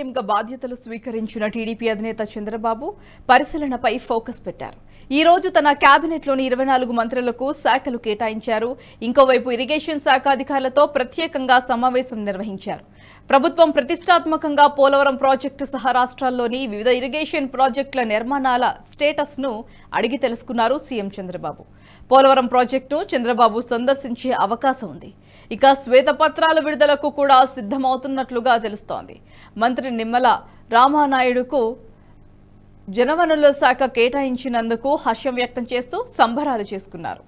సీఎంగా బాధ్యతలు స్వీకరించిన టీడీపీ అధినేత చంద్రబాబు పరిశీలనపై ఫోకస్ పెట్టారు. ఈ రోజు తన కేబినెట్లోని 24 మంత్రులకు శాఖలు కేటాయించారు. ఇంకోవైపు ఇరిగేషన్ శాఖ అధికారులతో ప్రత్యేకంగా సమావేశం నిర్వహించారు. ప్రభుత్వం ప్రతిష్టాత్మకంగా పోలవరం ప్రాజెక్టు సహా రాష్ట్రాల్లోని వివిధ ఇరిగేషన్ ప్రాజెక్టుల నిర్మాణాల స్టేటస్ ను అడిగి తెలుసుకున్నారు సీఎం చంద్రబాబు. పోలవరం ప్రాజెక్టును చంద్రబాబు సందర్శించే అవకాశం ఉంది. ఇక శ్వేతపత్రాల విడుదలకు కూడా సిద్ధమవుతున్నట్లుగా తెలుస్తోంది. మంత్రి నిమ్మల రామానాయుడుకు జలవనరుల శాఖ కేటాయించినందుకు హర్షం వ్యక్తం చేస్తూ సంబరాలు చేసుకున్నారు.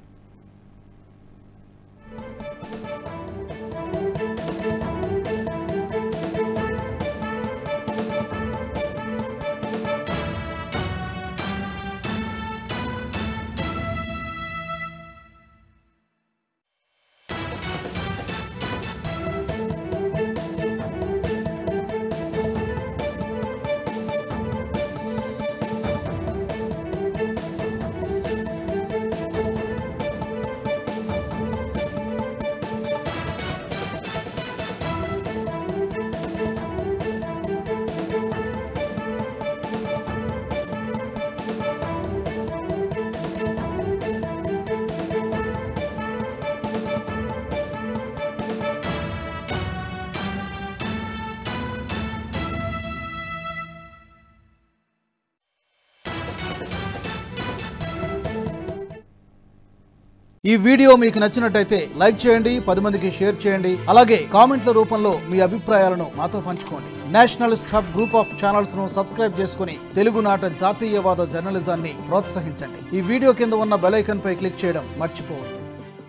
ఈ వీడియో మీకు నచ్చినట్టయితే లైక్ చేయండి, 10 మందికి షేర్ చేయండి. అలాగే కామెంట్ల రూపంలో మీ అభిప్రాయాలను మాతో పంచుకోండి. Nationalist hub group of channels ను సబ్స్క్రైబ్ చేసుకుని తెలుగునాట జాతీయవాద జర్నలిజాన్ని ప్రోత్సహించండి. ఈ వీడియో కింద ఉన్న బెల్ ఐకాన్ పై క్లిక్ చేయడం మర్చిపోవద్దు.